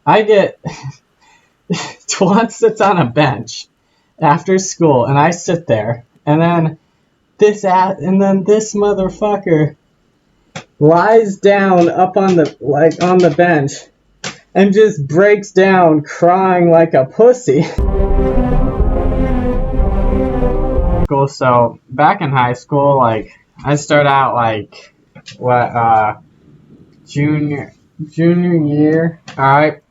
I get Twan sits on a bench after school, and I sit there, and then this motherfucker lies down up on the bench and just breaks down crying like a pussy. So back in high school, like I started out like junior year. Alright.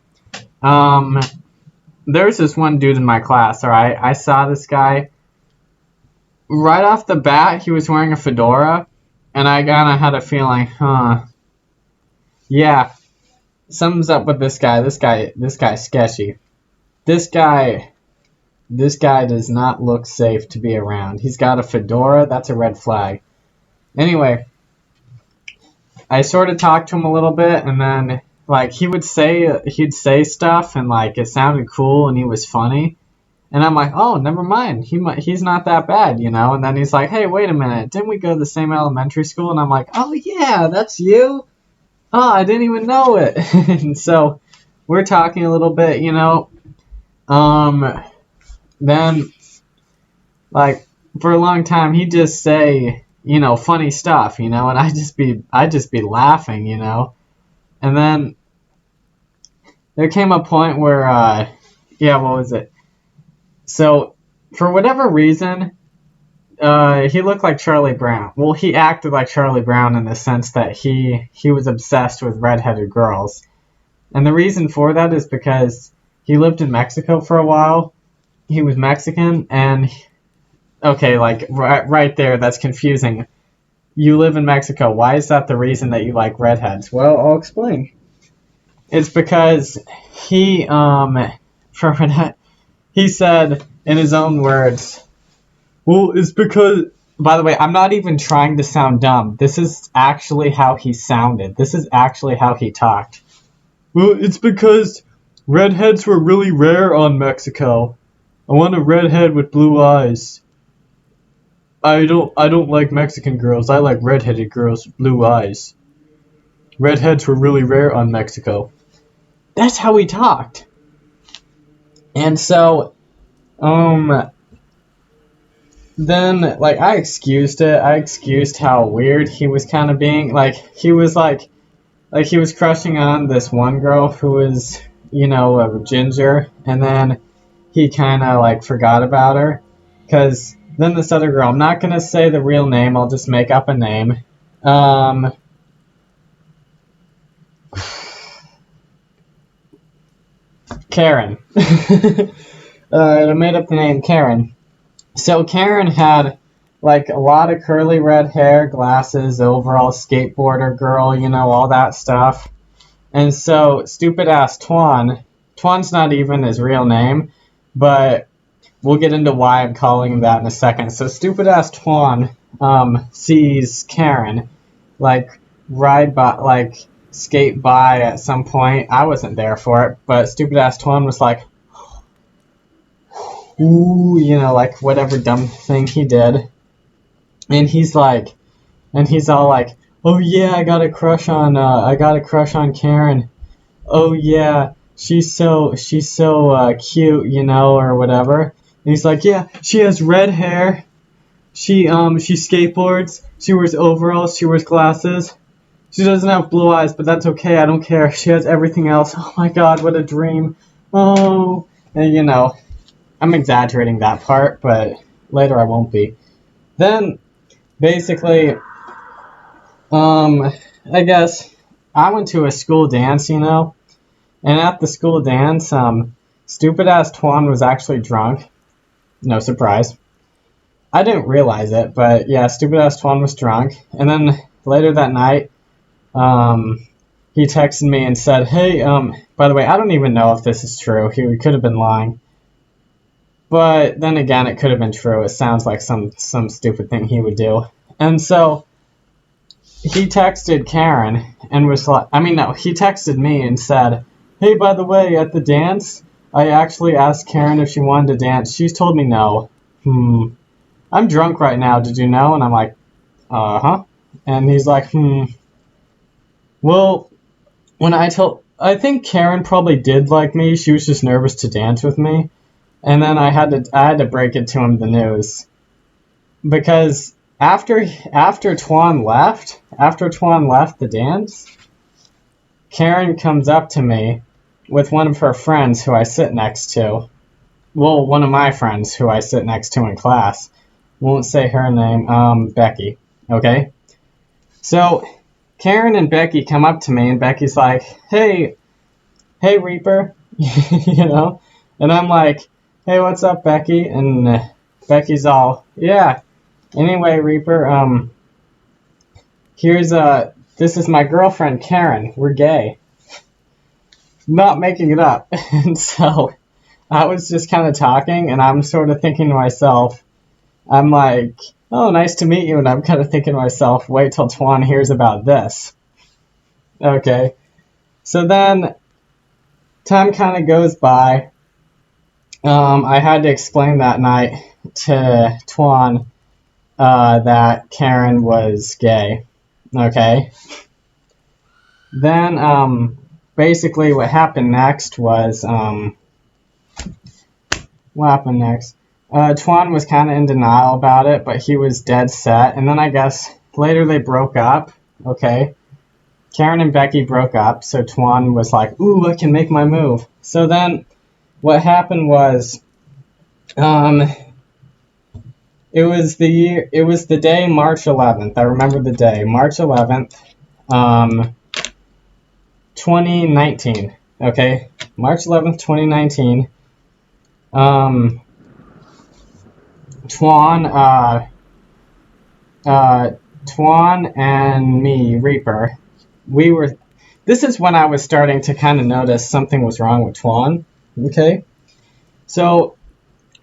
There's this one dude in my class, alright? I saw this guy right off the bat. He was wearing a fedora, and I kinda had a feeling, yeah, something's up with this guy. This guy's sketchy. This guy does not look safe to be around. He's got a fedora. That's a red flag. Anyway, I sort of talked to him a little bit, and then like he'd say stuff, and like it sounded cool, and he was funny, and I'm like, oh, never mind. He's not that bad, you know. And then he's like, hey, wait a minute, didn't we go to the same elementary school? And I'm like, oh yeah, that's you. Oh, I didn't even know it. And so we're talking a little bit, you know. Then, like, for a long time, he'd just say, you know, funny stuff, you know, and I'd just be laughing, you know. And then there came a point where, what was it? So, for whatever reason, he looked like Charlie Brown. Well, he acted like Charlie Brown in the sense that he was obsessed with redheaded girls. And the reason for that is because he lived in Mexico for a while. He was Mexican, and okay, like right there, that's confusing. You live in Mexico. Why is that the reason that you like redheads? Well, I'll explain. It's because he said in his own words, well, it's because, by the way, I'm not even trying to sound dumb. This is actually how he sounded. This is actually how he talked. Well, it's because redheads were really rare on Mexico. I want a redhead with blue eyes. I don't like Mexican girls. I like redheaded girls with blue eyes. Redheads were really rare on Mexico. That's how he talked. And so, then, like, I excused it. I excused how weird he was kind of being. Like, he was he was crushing on this one girl who was, you know, a ginger, and then he kind of, like, forgot about her. Because then this other girl, I'm not going to say the real name, I'll just make up a name. Karen. Alright, I made up the name Karen. So Karen had, like, a lot of curly red hair, glasses, overall skateboarder girl, you know, all that stuff. And so, stupid-ass Twan's not even his real name, but we'll get into why I'm calling him that in a second. So, stupid-ass Twan, sees Karen, like, skate by at some point. I wasn't there for it, but stupid-ass Twan was like, ooh, you know, like, whatever dumb thing he did. And he's all like, oh yeah, I got a crush on Karen. Oh yeah, she's so cute, you know, or whatever. And he's like, yeah, she has red hair. She skateboards. She wears overalls. She wears glasses. She doesn't have blue eyes, but that's okay. I don't care. She has everything else. Oh my god, what a dream. Oh, and you know, I'm exaggerating that part, but later I won't be. Then, basically, I guess I went to a school dance, you know, and at the school dance, stupid-ass Twan was actually drunk. No surprise. I didn't realize it, but yeah, stupid-ass Twan was drunk. And then later that night, he texted me and said, hey, by the way, I don't even know if this is true. He could have been lying. But then again, it could have been true. It sounds like some stupid thing he would do. And so he texted Karen and was like, he texted me and said, hey, by the way, at the dance, I actually asked Karen if she wanted to dance. She's told me no. I'm drunk right now, did you know? And I'm like, uh-huh. And he's like, well, when I told I think Karen probably did like me. She was just nervous to dance with me. And then I had to break it to him the news. Because after Twan left the dance, Karen comes up to me with one of her friends who I sit next to. Well, one of my friends who I sit next to in class. Won't say her name, Becky. Okay? So, Karen and Becky come up to me, and Becky's like, hey Reaper, you know? And I'm like, hey, what's up, Becky? And Becky's all, yeah. Anyway, Reaper, this is my girlfriend, Karen. We're gay. Not making it up. And so, I was just kind of talking, and I'm sort of thinking to myself, I'm like, oh, nice to meet you, and I'm kind of thinking to myself, wait till Twan hears about this. Okay. So then, time kind of goes by. I had to explain that night to Twan that Karen was gay. Okay. Then, basically what happened next was, Twan was kind of in denial about it, but he was dead set. And then I guess later they broke up. Okay. Karen and Becky broke up, so Twan was like, ooh, I can make my move. So then what happened was, it was the day March 11th. I remember the day, March 11th, 2019. Okay, March 11th, 2019. Twan and me, Reaper, this is when I was starting to kind of notice something was wrong with Twan. Okay, so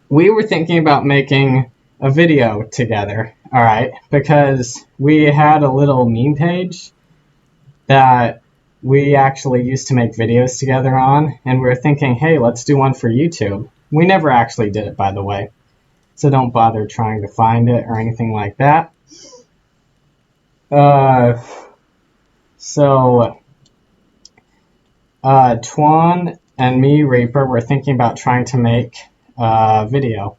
we were thinking about making a video together, alright, because we had a little meme page that we actually used to make videos together on, and we were thinking, hey, let's do one for YouTube. We never actually did it, by the way, so don't bother trying to find it or anything like that. Twan and me, Reaper, were thinking about trying to make a video.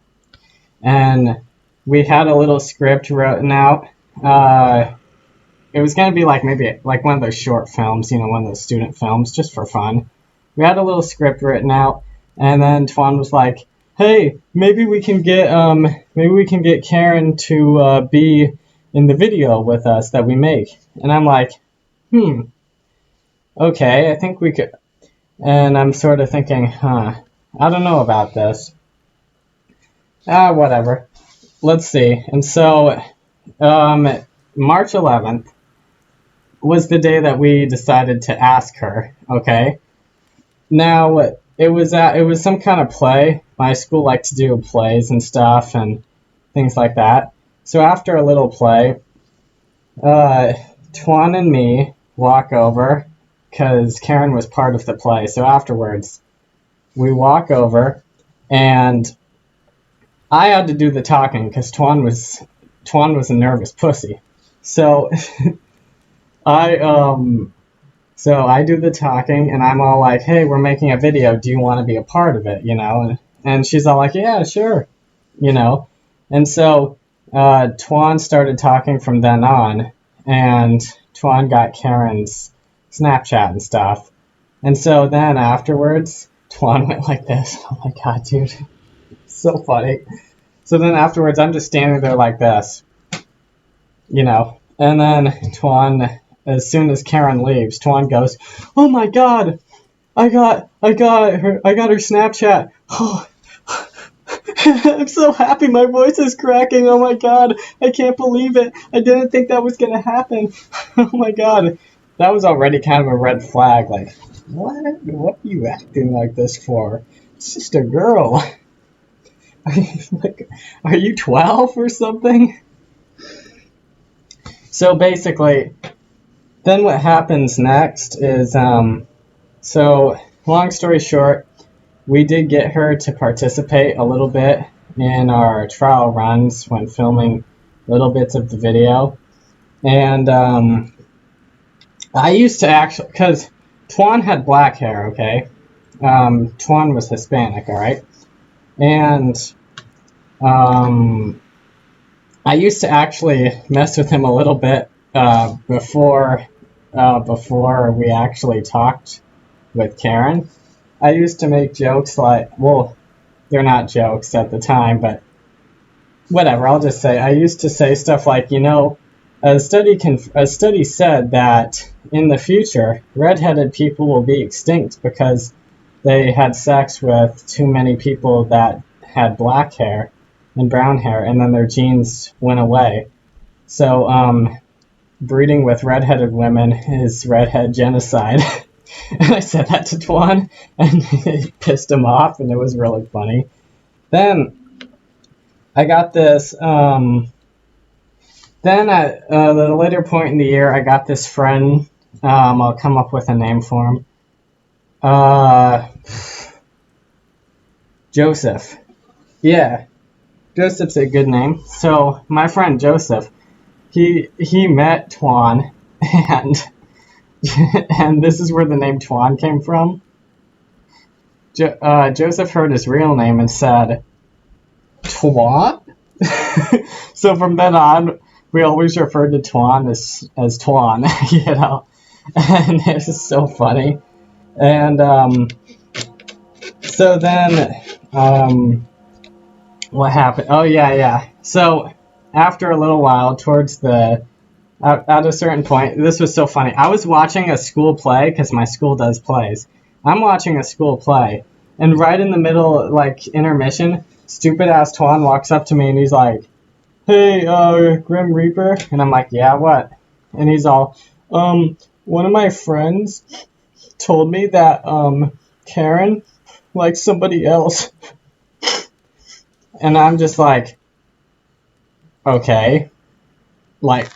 And we had a little script written out. It was going to be like maybe like one of those short films, you know, one of those student films, just for fun. We had a little script written out, and then Twan was like, hey, maybe we can get Karen to be in the video with us that we make. And I'm like, okay, I think we could. And I'm sort of thinking, I don't know about this. Whatever. Let's see. And so, March 11th was the day that we decided to ask her, okay? Now, it was some kind of play. My school liked to do plays and stuff and things like that. So after a little play, Twan and me walk over, because Karen was part of the play. So afterwards, we walk over, and I had to do the talking because Twan was a nervous pussy. So I do the talking, and I'm all like, hey, we're making a video. Do you want to be a part of it? You know, and she's all like, yeah, sure. You know, and so Twan started talking from then on, and Twan got Karen's Snapchat and stuff. And so then afterwards, Twan went like this. Oh my god, dude. So funny. So then afterwards, I'm just standing there like this. You know. And then Twan, as soon as Karen leaves, Twan goes, oh my god! I got her Snapchat. Oh, I'm so happy, my voice is cracking. Oh my god, I can't believe it. I didn't think that was gonna happen. Oh my god. That was already kind of a red flag, like, what are you acting like this for? It's just a girl. Are you 12 or something? So basically, then what happens next is, so long story short, we did get her to participate a little bit in our trial runs when filming little bits of the video. And I used to actually, because Twan had black hair, okay? Twan was Hispanic, alright? And I used to actually mess with him a little bit before we actually talked with Karen. I used to make jokes like, well, they're not jokes at the time, but whatever, I'll just say, I used to say stuff like, a study said that in the future, redheaded people will be extinct because they had sex with too many people that had black hair and brown hair, and then their genes went away. So, breeding with redheaded women is redhead genocide. And I said that to Twan, and it pissed him off, and it was really funny. Then I got this, then at the later point in the year, I got this friend. I'll come up with a name for him. Joseph. Yeah, Joseph's a good name. So my friend Joseph, he met Twan, and and this is where the name Twan came from. Joseph heard his real name and said, Twan? So from then on, we always referred to Twan as Twan, and it's just so funny. And so then, what happened? Oh, yeah. So after a little while, at a certain point, this was so funny. I was watching a school play, because my school does plays. I'm watching a school play, and right in the middle, like, intermission, stupid-ass Twan walks up to me, and he's like, hey, Grim Reaper? And I'm like, yeah, what? And he's all, one of my friends told me that, Karen likes somebody else. And I'm just like, okay. Like,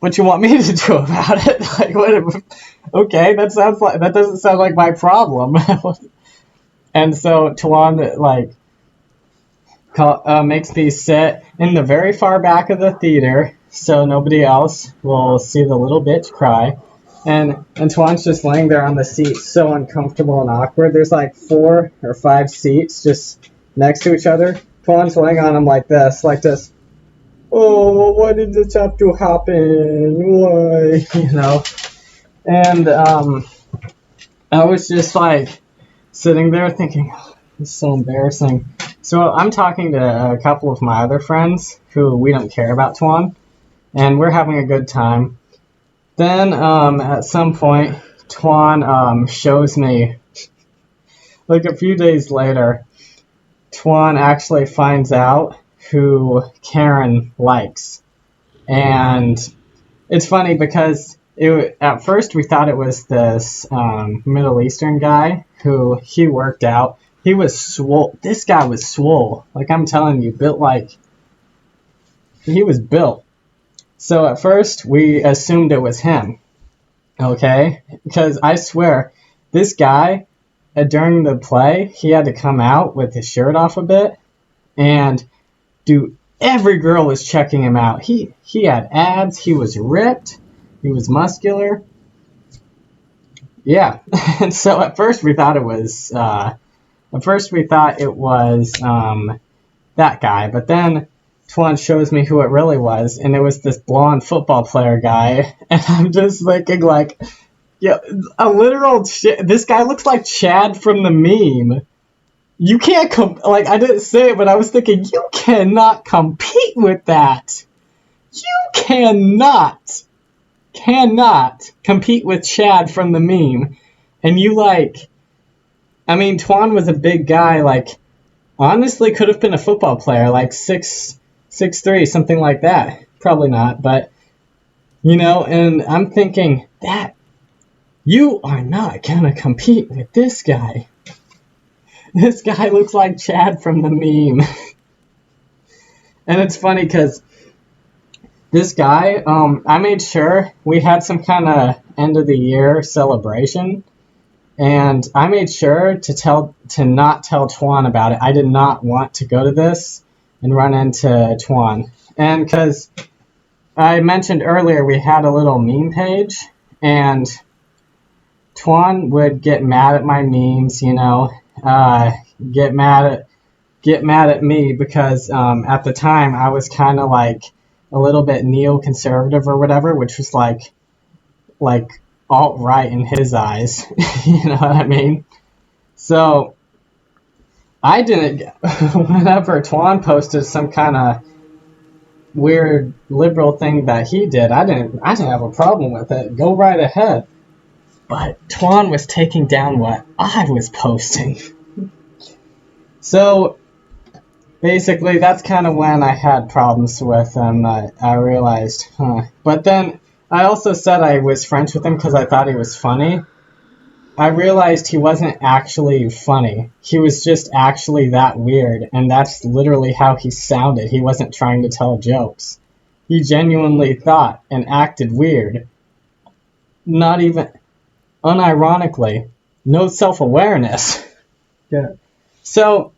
what you want me to do about it? Like, what? Okay, that doesn't sound like my problem. And so Twan, like, makes me sit in the very far back of the theater so nobody else will see the little bitch cry. And Twan's just laying there on the seat, so uncomfortable and awkward. There's like 4 or 5 seats just next to each other. Twan's laying on them like this. Oh, why did this have to happen? Why? And I was just like sitting there thinking, oh, this is so embarrassing. So I'm talking to a couple of my other friends who we don't care about Twan, and we're having a good time. Then at some point, Twan shows me, like a few days later, Twan actually finds out who Karen likes. And it's funny because at first we thought it was this Middle Eastern guy who he worked out. He was swole. This guy was swole. Like I'm telling you, he was built. So at first we assumed it was him. Okay? Because I swear, this guy, during the play, he had to come out with his shirt off a bit. And dude, every girl was checking him out. He had abs. He was ripped. He was muscular. Yeah. And so at first we thought it was that guy. But then Twan shows me who it really was, and it was this blonde football player guy. And I'm just thinking, like, yeah, this guy looks like Chad from the meme. You can't I didn't say it, but I was thinking, you cannot compete with that. You cannot compete with Chad from the meme. And Twan was a big guy, like, honestly could have been a football player, like 6'3", something like that. Probably not, but, and I'm thinking, that, you are not gonna compete with this guy. This guy looks like Chad from the meme. And it's funny because this guy, I made sure we had some kind of end of the year celebration, and I made sure to not tell Twan about it. I did not want to go to this and run into Twan. And because I mentioned earlier we had a little meme page, and Twan would get mad at my memes, you know, get mad at me because at the time I was kind of like a little bit neoconservative or whatever, which was like alt-right in his eyes. You know what I mean? So I didn't. Whenever Twan posted some kind of weird liberal thing that he did, I didn't have a problem with it. Go right ahead. But Twan was taking down what I was posting. So basically, that's kind of when I had problems with him. I realized, huh. But then I also said I was friends with him because I thought he was funny. I realized he wasn't actually funny. He was just actually that weird, and that's literally how he sounded. He wasn't trying to tell jokes. He genuinely thought and acted weird. Not even unironically. No self-awareness. Yeah. So,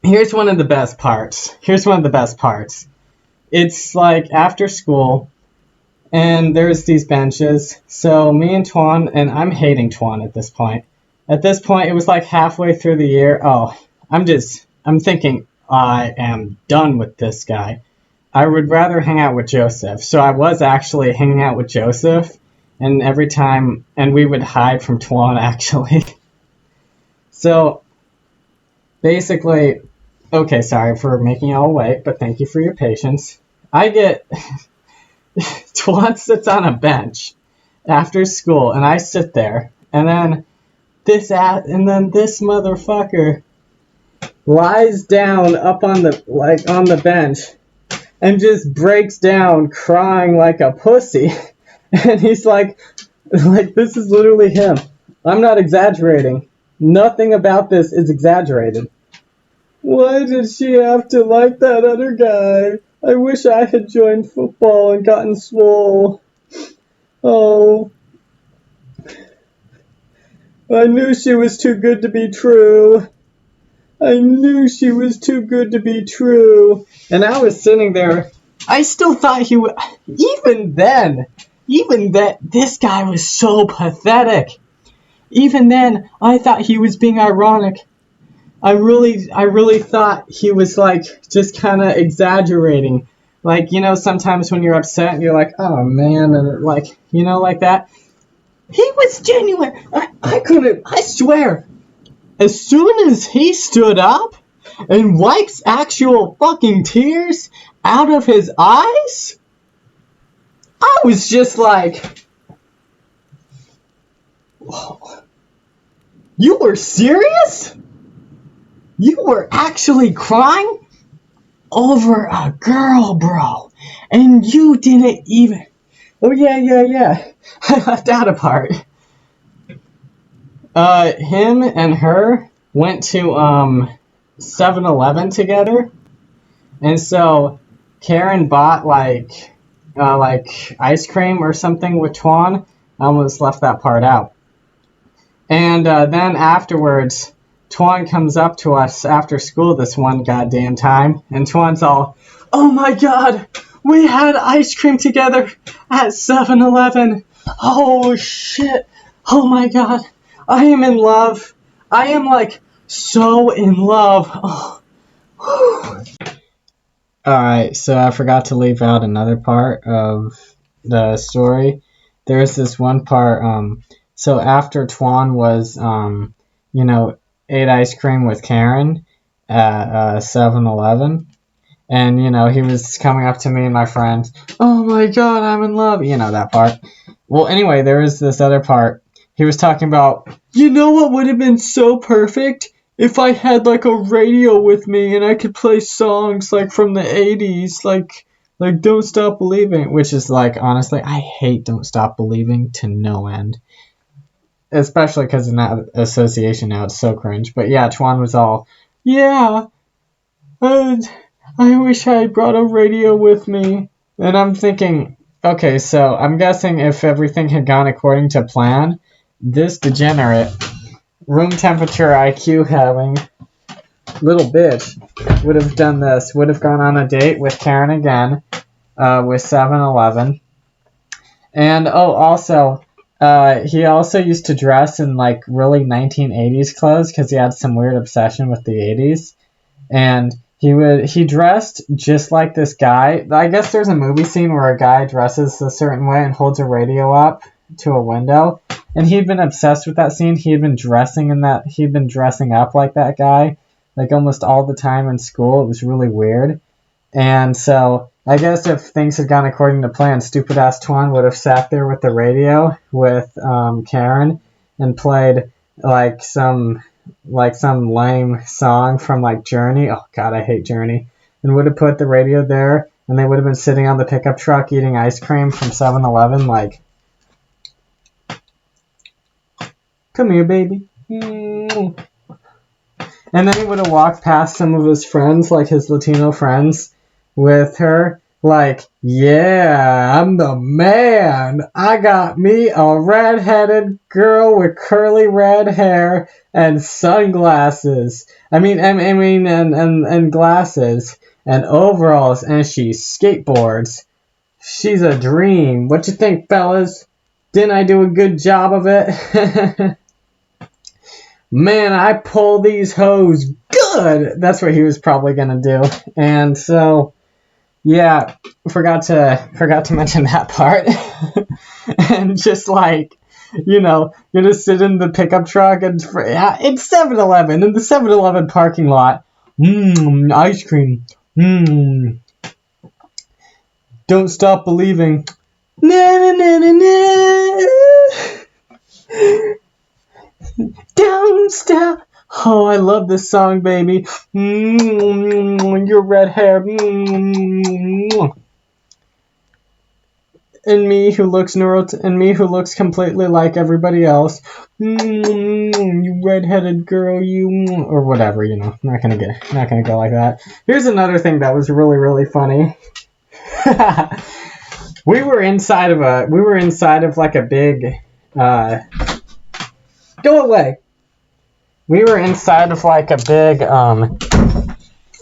here's one of the best parts. It's like after school, and there's these benches. So me and Twan, and I'm hating Twan at this point. At this point, it was like halfway through the year. Oh, I'm thinking I am done with this guy. I would rather hang out with Joseph. So I was actually hanging out with Joseph, and every time, and we would hide from Twan actually. So basically, okay, sorry for making you all wait, but thank you for your patience. I get Twan sits on a bench after school, and I sit there, and then this motherfucker lies down up on the bench and just breaks down crying like a pussy. And he's like this is literally him. I'm not exaggerating. Nothing about this is exaggerated. Why did she have to like that other guy? I wish I had joined football and gotten swole. Oh. I knew she was too good to be true. And I was sitting there. I still thought he would. Even then, this guy was so pathetic. Even then, I thought he was being ironic. I really thought he was like just kind of exaggerating. Like, you know, sometimes when you're upset and you're like, oh man, and like, you know, like that. He was genuine. I swear, as soon as he stood up and wipes actual fucking tears out of his eyes, I was just like, whoa. You were serious? You were actually crying over a girl, bro. And you didn't even... Oh, yeah. I left out a part. Him and her went to 7-Eleven together. And so Karen bought like ice cream or something with Twan. I almost left that part out. And then afterwards, Twan comes up to us after school this one goddamn time, and Twan's all, oh my god, we had ice cream together at 7-Eleven. Oh shit. Oh my god. I am in love. I am like so in love. Oh. Alright, so I forgot to leave out another part of the story. There's this one part, so after Twan was, you know, ate ice cream with Karen at 7-Eleven, and, you know, he was coming up to me and my friends, oh my god, I'm in love, you know, that part. Well, anyway, there was this other part. He was talking about, you know what would have been so perfect? If I had, like, a radio with me and I could play songs, like, from the 80s, like Don't Stop Believing, which is, like, honestly, I hate Don't Stop Believing to no end. Especially because in that association now, it's so cringe. But yeah, Twan was all, yeah, I wish I brought a radio with me. And I'm thinking, okay, so I'm guessing if everything had gone according to plan, this degenerate, room temperature IQ having little bitch would have done this, would have gone on a date with Karen again, with 7-Eleven. And, oh, also, he also used to dress in like really 1980s clothes because he had some weird obsession with the 80s. And he dressed just like this guy. I guess there's a movie scene where a guy dresses a certain way and holds a radio up to a window. And he'd been obsessed with that scene. He'd been dressing up like that guy, like almost all the time in school. It was really weird. And so I guess if things had gone according to plan, stupid ass Twan would have sat there with the radio with Karen and played like some lame song from like Journey. Oh god, I hate Journey. And would have put the radio there, and they would have been sitting on the pickup truck eating ice cream from 7-Eleven, like, come here, baby. And then he would have walked past some of his friends, like his Latino friends, with her, like, yeah, I'm the man. I got me a redheaded girl with curly red hair and sunglasses. And glasses and overalls, and she skateboards. She's a dream. What you think, fellas? Didn't I do a good job of it? Man, I pull these hoes good. That's what he was probably gonna do. And so, yeah, forgot to mention that part. And just like, gonna sit in the pickup truck and it's 7-Eleven in the 7-Eleven parking lot. Ice cream. Don't stop believing. Na na na na na. Don't stop. Oh, I love this song, baby. Your red hair. And me who looks completely like everybody else. You redheaded girl, you, or whatever, not gonna go like that. Here's another thing that was really, really funny. We were inside of like a big go away. We were inside of like a big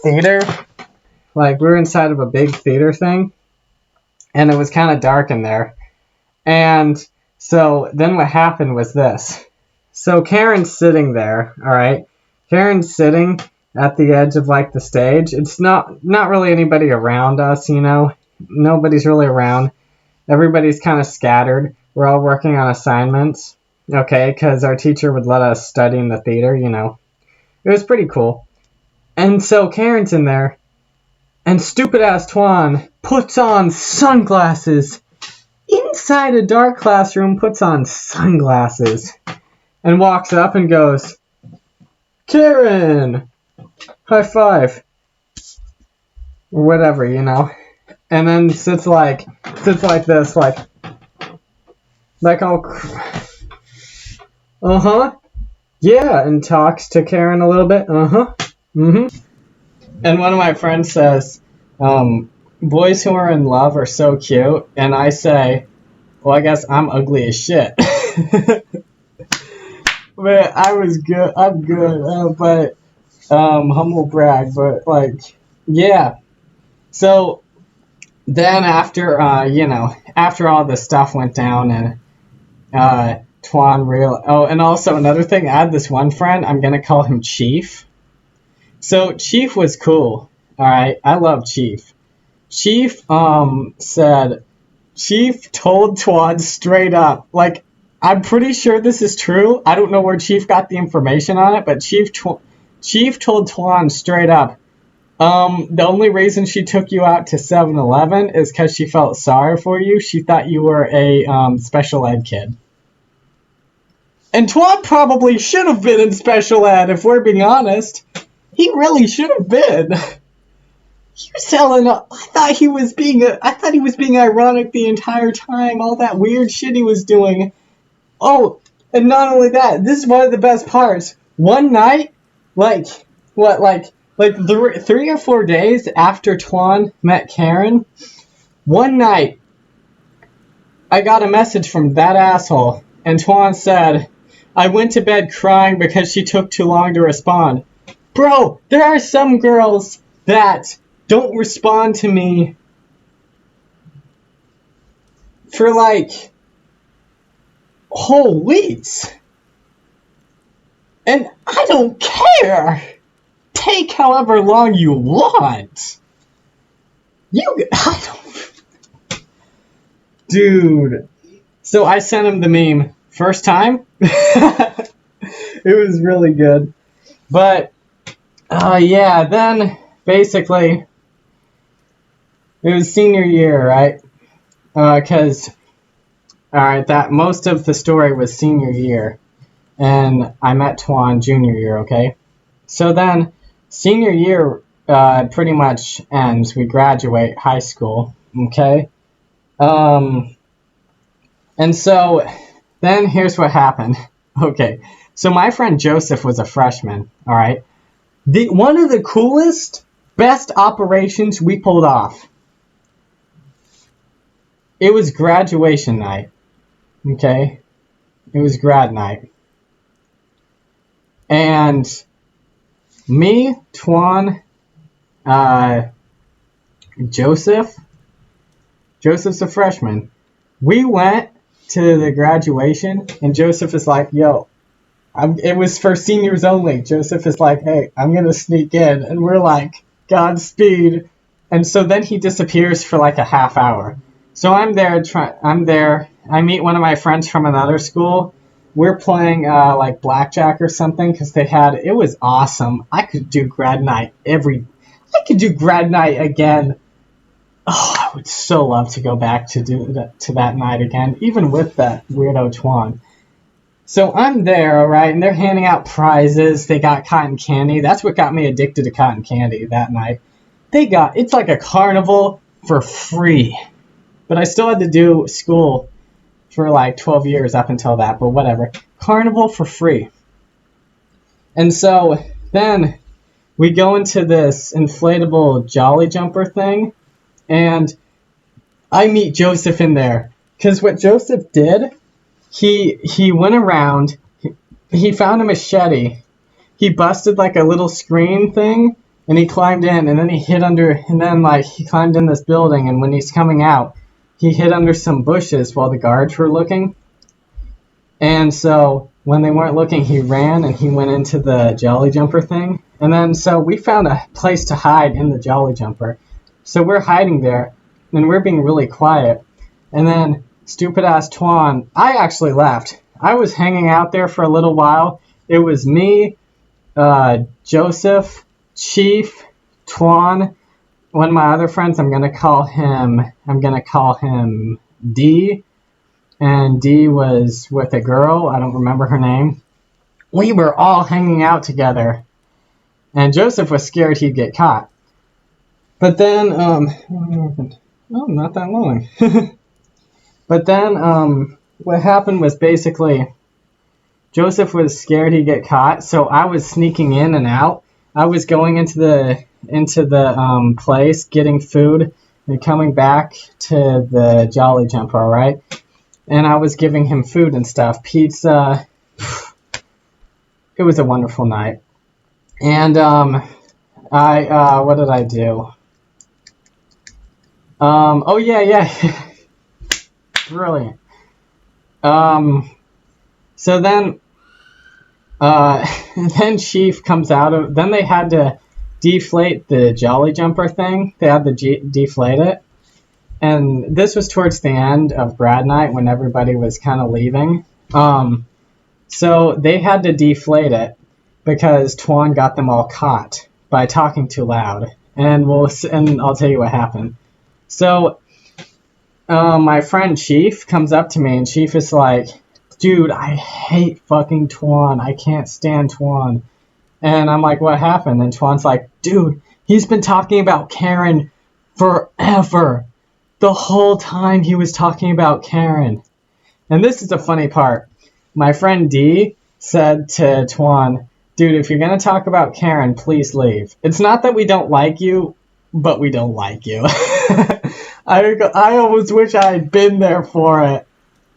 theater. Like we were inside of a big theater thing. And it was kind of dark in there. And so then what happened was this. So Karen's sitting there, all right? Karen's sitting at the edge of like the stage. It's not really anybody around us, Nobody's really around. Everybody's kind of scattered. We're all working on assignments, okay? Because our teacher would let us study in the theater, It was pretty cool. And so Karen's in there. And stupid-ass Twan puts on sunglasses. Inside a dark classroom, puts on sunglasses. And walks up and goes, Karen! High five. Or whatever, And then sits like this, like all... Uh-huh. Yeah, and talks to Karen a little bit. Uh-huh. Mm-hmm. And one of my friends says, boys who are in love are so cute. And I say, well, I guess I'm ugly as shit. But I was good. I'm good. But humble brag. But, like, yeah. So then after all this stuff went down and Twan oh, and also another thing, I had this one friend. I'm going to call him Chief. So Chief was cool, all right? I love Chief. Chief told Twan straight up, like, I'm pretty sure this is true. I don't know where Chief got the information on it, but Chief told Twan straight up, the only reason she took you out to 7-Eleven is because she felt sorry for you. She thought you were a special ed kid. And Twan probably should have been in special ed, if we're being honest. He really should have been. He was telling. I thought he was being ironic the entire time. All that weird shit he was doing. Oh, and not only that. This is one of the best parts. One night, like 3 or 4 days after Twan met Karen, one night, I got a message from that asshole, and Twan said, "I went to bed crying because she took too long to respond." Bro, there are some girls that don't respond to me for like whole wheats. And I don't care. Take however long you want. I don't, dude. So I sent him the meme first time. It was really good. But, yeah, then basically it was senior year, right? Because, alright, that most of the story was senior year. And I met Twan junior year, okay? So then, senior year pretty much ends. We graduate high school, okay? And so, then here's what happened. Okay, so my friend Joseph was a freshman, alright? One of the coolest, best operations we pulled off. It was graduation night, okay? It was grad night. And me, Twan, Joseph's a freshman. We went to the graduation, and Joseph is like, yo, it was for seniors only. Joseph is like, hey, I'm going to sneak in. And we're like, Godspeed. And so then he disappears for like a half hour. So I'm there. I meet one of my friends from another school. We're playing like blackjack or something because it was awesome. I could do grad night again. Oh, I would so love to go back to that night again, even with that weirdo Twan. So I'm there, alright, and they're handing out prizes. They got cotton candy. That's what got me addicted to cotton candy that night. It's like a carnival for free. But I still had to do school for like 12 years up until that, but whatever. Carnival for free. And so then we go into this inflatable jolly jumper thing, and I meet Joseph in there. Because what Joseph did, he went around, he found a machete, he busted like a little screen thing, and he climbed in, and then he climbed in this building, and when he's coming out, he hid under some bushes while the guards were looking. And so when they weren't looking, he ran and he went into the jolly jumper thing. And then so we found a place to hide in the jolly jumper. So we're hiding there, and we're being really quiet. And then stupid ass Twan, I actually left. I was hanging out there for a little while. It was me, Joseph, Chief, Twan, one of my other friends. I'm gonna call him D. And D was with a girl. I don't remember her name. We were all hanging out together. And Joseph was scared he'd get caught. But then, not that long. But then, what happened was basically, Joseph was scared he'd get caught, so I was sneaking in and out. I was going into the place, getting food, and coming back to the Jolly Jumper, alright? And I was giving him food and stuff, pizza. It was a wonderful night. And, what did I do? Oh yeah. Brilliant. So then, then Chief comes out of, then they had to deflate the Jolly Jumper thing. They had to deflate it. And this was towards the end of grad night when everybody was kind of leaving. So they had to deflate it because Twan got them all caught by talking too loud. And I'll tell you what happened. So, my friend Chief comes up to me, and Chief is like, dude, I hate fucking Twan. I can't stand Twan. And I'm like, what happened? And Twan's like, dude, he's been talking about Karen forever. The whole time he was talking about Karen. And this is the funny part. My friend D said to Twan, dude, if you're going to talk about Karen, please leave. It's not that we don't like you, but we don't like you. I almost wish I had been there for it.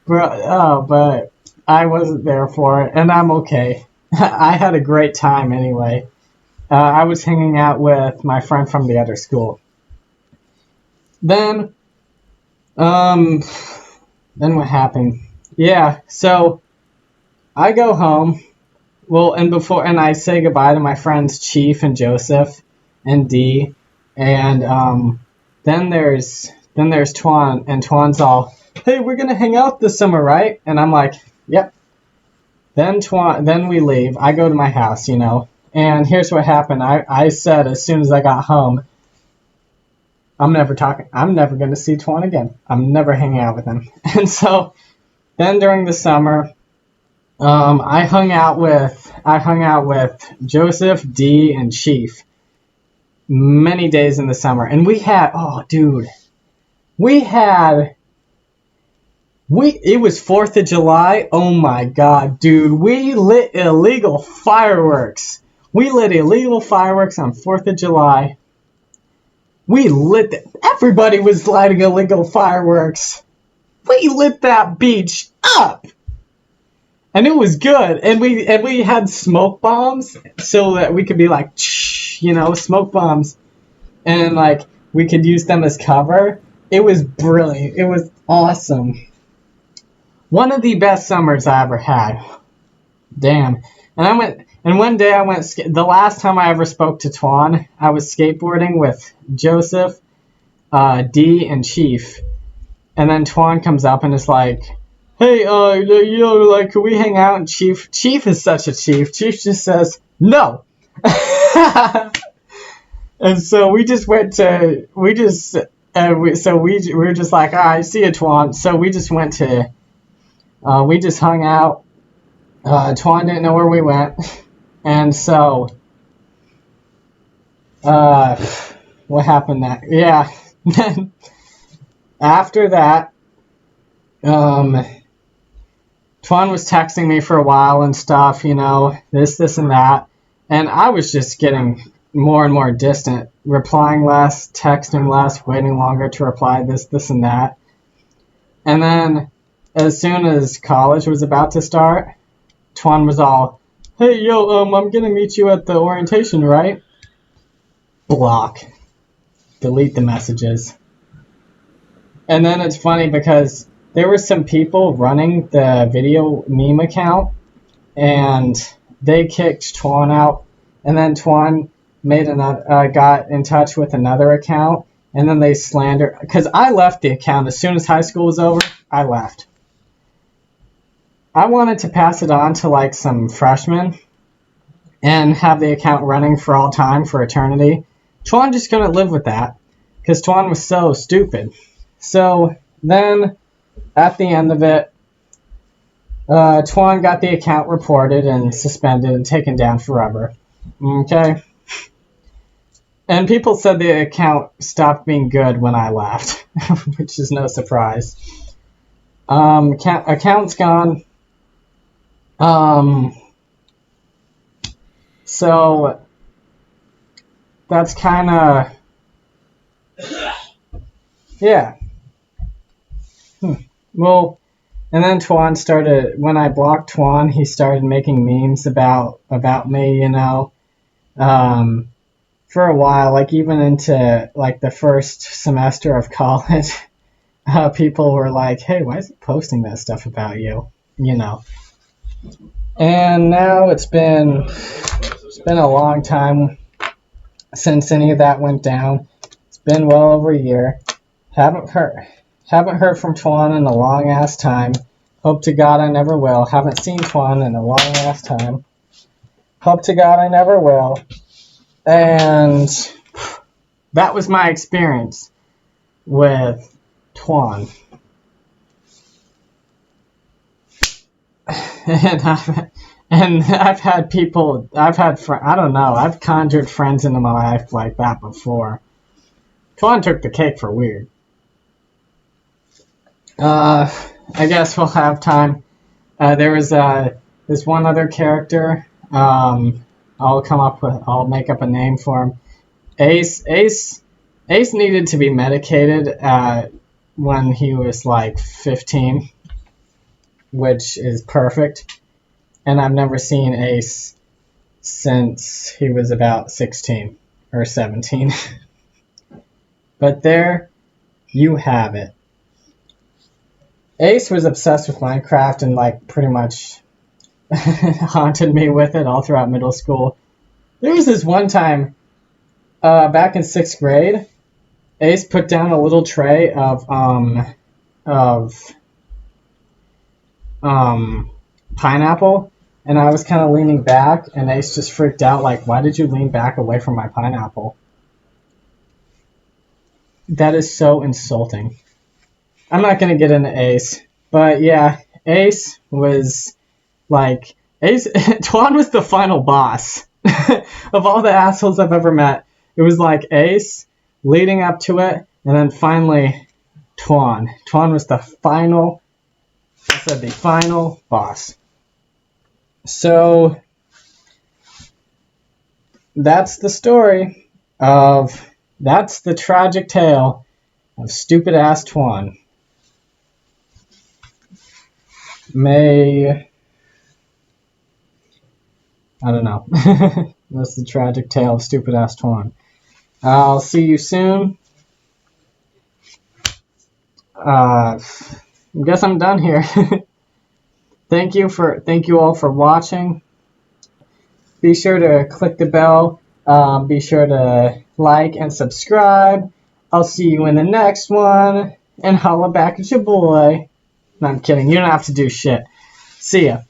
But I wasn't there for it, and I'm okay. I had a great time anyway. I was hanging out with my friend from the other school. Then what happened? Yeah, so I go home. Well, and I say goodbye to my friends Chief and Joseph and Dee, and then there's Twan, and Twan's all, "Hey, we're gonna hang out this summer, right?" And I'm like, "Yep." Then we leave. I go to my house, and here's what happened. I said as soon as I got home, I'm never gonna see Twan again. I'm never hanging out with him. And so then during the summer, I hung out with Joseph, D, and Chief many days in the summer, and we had it was 4th of July. Oh my god, dude, we lit illegal fireworks. We lit illegal fireworks on 4th of July. Everybody was lighting illegal fireworks. We lit that beach up. And it was good, and we had smoke bombs so that we could be like, smoke bombs, and like we could use them as cover. It was brilliant. It was awesome. One of the best summers I ever had. Damn. And one day the last time I ever spoke to Twan, I was skateboarding with Joseph, D, and Chief, and then Twan comes up and is like, "Hey, like, can we hang out?" And Chief is such a Chief. Chief just says, "No." And so we just went to, we just, we were just like, "All right, see you, Twan." So we just we just hung out. Twan didn't know where we went. And so, what happened next? Yeah. After that, Twan was texting me for a while and stuff, this and that. And I was just getting more and more distant, replying less, texting less, waiting longer to reply this and that. And then as soon as college was about to start, Twan was all, "Hey, yo, I'm gonna meet you at the orientation, right?" Block. Delete the messages. And then it's funny because there were some people running the video meme account, and they kicked Twan out, and then Twan got in touch with another account, and then they slandered, because I left the account as soon as high school was over. I left. I wanted to pass it on to like some freshmen and have the account running for all time, for eternity. Twan just couldn't live with that because Twan was so stupid. So then at the end of it, Twan got the account reported and suspended and taken down forever. Okay? And people said the account stopped being good when I left, which is no surprise. Account's gone. So that's kind of, yeah. Well, and then when I blocked Twan, he started making memes about me, for a while, like even into like the first semester of college. People were like, "Hey, why is he posting that stuff about you?" And now it's been a long time since any of that went down. It's been well over a year. Haven't heard from Twan in a long ass time. Hope to God I never will. Haven't seen Twan in a long ass time. Hope to God I never will. And that was my experience with Twan. And I've had I've conjured friends into my life like that before. Twan took the cake for weird. I guess we'll have time. There was this one other character. I'll make up a name for him. Ace needed to be medicated when he was like 15, which is perfect. And I've never seen Ace since he was about 16 or 17. But there you have it. Ace was obsessed with Minecraft and like pretty much haunted me with it all throughout middle school. There was this one time back in 6th grade, Ace put down a little tray of pineapple, and I was kind of leaning back, and Ace just freaked out, like, why did you lean back away from my pineapple? That is so insulting. I'm not going to get into Ace, but yeah, Ace was, like, Twan was the final boss of all the assholes I've ever met. It was like Ace leading up to it, and then finally Twan. Twan was the final boss. So that's the story that's the tragic tale of stupid ass Twan. I don't know. That's the tragic tale of stupid ass Twan. I'll see you soon. I guess I'm done here. Thank you all for watching. Be sure to click the bell. Be sure to like and subscribe. I'll see you in the next one. And holla back at your boy. No, I'm kidding. You don't have to do shit. See ya.